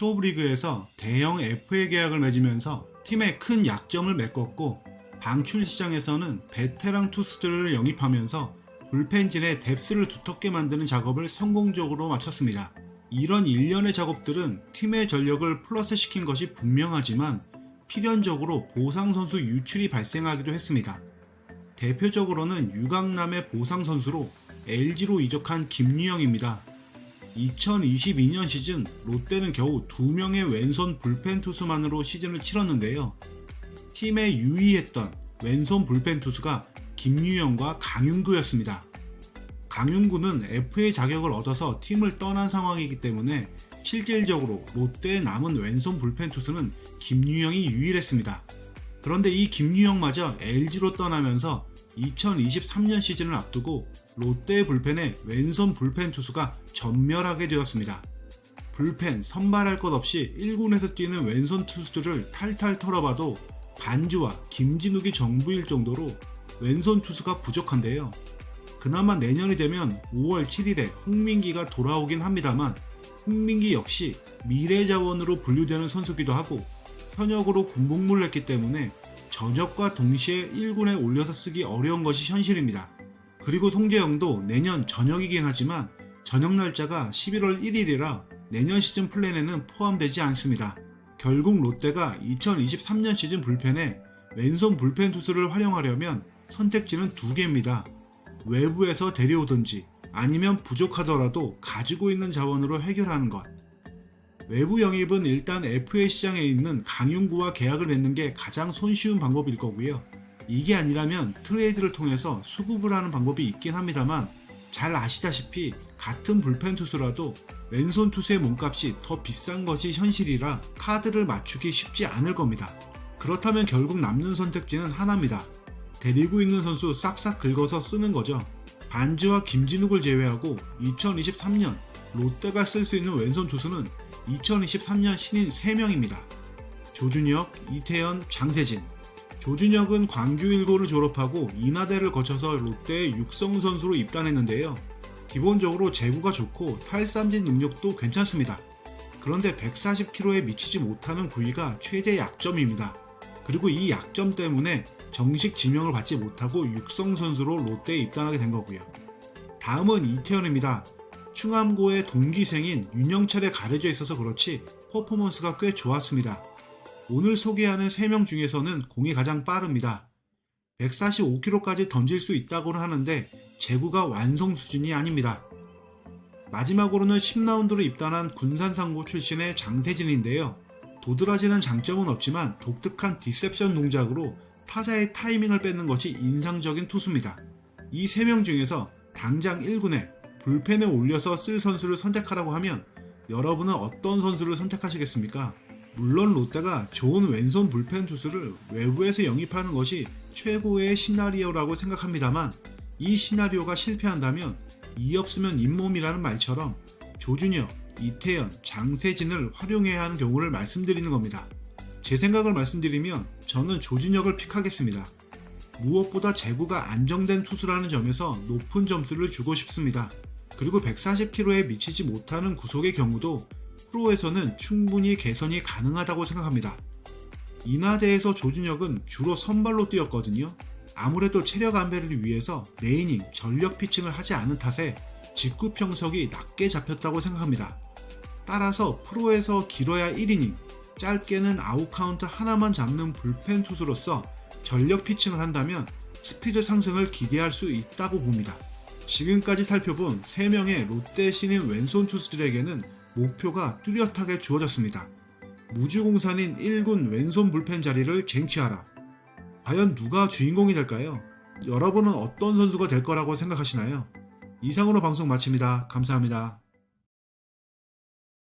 스토브리그에서 대형 FA 계약을 맺으면서 팀의 큰 약점을 메꿨고, 방출 시장에서는 베테랑 투수들을 영입하면서 불펜진의 뎁스를 두텁게 만드는 작업을 성공적으로 마쳤습니다. 이런 일련의 작업들은 팀의 전력을 플러스시킨 것이 분명하지만 필연적으로 보상 선수 유출이 발생하기도 했습니다. 대표적으로는 유강남의 보상 선수로 LG로 이적한 김유영입니다. 2022년 시즌 롯데는 겨우 2명의 왼손 불펜 투수만으로 시즌을 치렀는데요. 팀에 유의했던 왼손 불펜 투수가 김유영과 강윤구였습니다. 강윤구는 FA 자격을 얻어서 팀을 떠난 상황이기 때문에 실질적으로 롯데에 남은 왼손 불펜 투수는 김유영이 유일했습니다. 그런데 이 김유영마저 LG로 떠나면서 2023년 시즌을 앞두고 롯데의 불펜에 왼손 불펜 투수가 전멸하게 되었습니다. 불펜 선발할 것 없이 1군에서 뛰는 왼손 투수들을 탈탈 털어봐도 반주와 김진욱이 정부일 정도로 왼손 투수가 부족한데요. 그나마 내년이 되면 5월 7일에 홍민기가 돌아오긴 합니다만, 홍민기 역시 미래 자원으로 분류되는 선수기도 하고 현역으로 군복무를 했기 때문에 전역과 동시에 1군에 올려서 쓰기 어려운 것이 현실입니다. 그리고 송재영도 내년 전역이긴 하지만 전역 날짜가 11월 1일이라 내년 시즌 플랜에는 포함되지 않습니다. 결국 롯데가 2023년 시즌 불펜에 왼손 불펜 투수를 활용하려면 선택지는 2개입니다. 외부에서 데려오든지 아니면 부족하더라도 가지고 있는 자원으로 해결하는 것. 외부 영입은 일단 FA 시장에 있는 강윤구와 계약을 맺는 게 가장 손쉬운 방법일 거고요. 이게 아니라면 트레이드를 통해서 수급을 하는 방법이 있긴 합니다만, 잘 아시다시피 같은 불펜 투수라도 왼손 투수의 몸값이 더 비싼 것이 현실이라 카드를 맞추기 쉽지 않을 겁니다. 그렇다면 결국 남는 선택지는 하나입니다. 데리고 있는 선수 싹싹 긁어서 쓰는 거죠. 반지와 김진욱을 제외하고 2023년 롯데가 쓸 수 있는 왼손 투수는 2023년 신인 3명입니다. 조준혁, 이태현, 장세진. 조준혁은 광주 1고를 졸업하고 인하대를 거쳐서 롯데의 육성 선수로 입단했는데요. 기본적으로 제구가 좋고 탈삼진 능력도 괜찮습니다. 그런데 140km에 미치지 못하는 구위가 최대 약점입니다. 그리고 이 약점 때문에 정식 지명을 받지 못하고 육성 선수로 롯데에 입단하게 된 거고요. 다음은 이태현입니다. 충암고의 동기생인 윤영철에 가려져 있어서 그렇지 퍼포먼스가 꽤 좋았습니다. 오늘 소개하는 3명 중에서는 공이 가장 빠릅니다. 145km까지 던질 수 있다고는 하는데 제구가 완성 수준이 아닙니다. 마지막으로는 10라운드로 입단한 군산상고 출신의 장세진인데요. 도드라지는 장점은 없지만 독특한 디셉션 동작으로 타자의 타이밍을 뺏는 것이 인상적인 투수입니다. 이 3명 중에서 당장 1군에 불펜에 올려서 쓸 선수를 선택하라고 하면 여러분은 어떤 선수를 선택하시겠습니까? 물론 롯데가 좋은 왼손 불펜 투수를 외부에서 영입하는 것이 최고의 시나리오라고 생각합니다만, 이 시나리오가 실패한다면 이 없으면 잇몸이라는 말처럼 조준혁, 이태현, 장세진을 활용해야 하는 경우를 말씀드리는 겁니다. 제 생각을 말씀드리면 저는 조준혁을 픽하겠습니다. 무엇보다 제구가 안정된 투수라는 점에서 높은 점수를 주고 싶습니다. 그리고 140km에 미치지 못하는 구속의 경우도 프로에서는 충분히 개선이 가능하다고 생각합니다. 인하대에서 조준혁은 주로 선발로 뛰었거든요. 아무래도 체력 안배를 위해서 매이닝, 전력 피칭을 하지 않은 탓에 직구 평석이 낮게 잡혔다고 생각합니다. 따라서 프로에서 길어야 1이닝, 짧게는 아웃카운트 하나만 잡는 불펜 투수로서 전력 피칭을 한다면 스피드 상승을 기대할 수 있다고 봅니다. 지금까지 살펴본 3명의 롯데 신인 왼손 투수들에게는 목표가 뚜렷하게 주어졌습니다. 무주공산인 1군 왼손 불펜 자리를 쟁취하라. 과연 누가 주인공이 될까요? 여러분은 어떤 선수가 될 거라고 생각하시나요? 이상으로 방송 마칩니다. 감사합니다.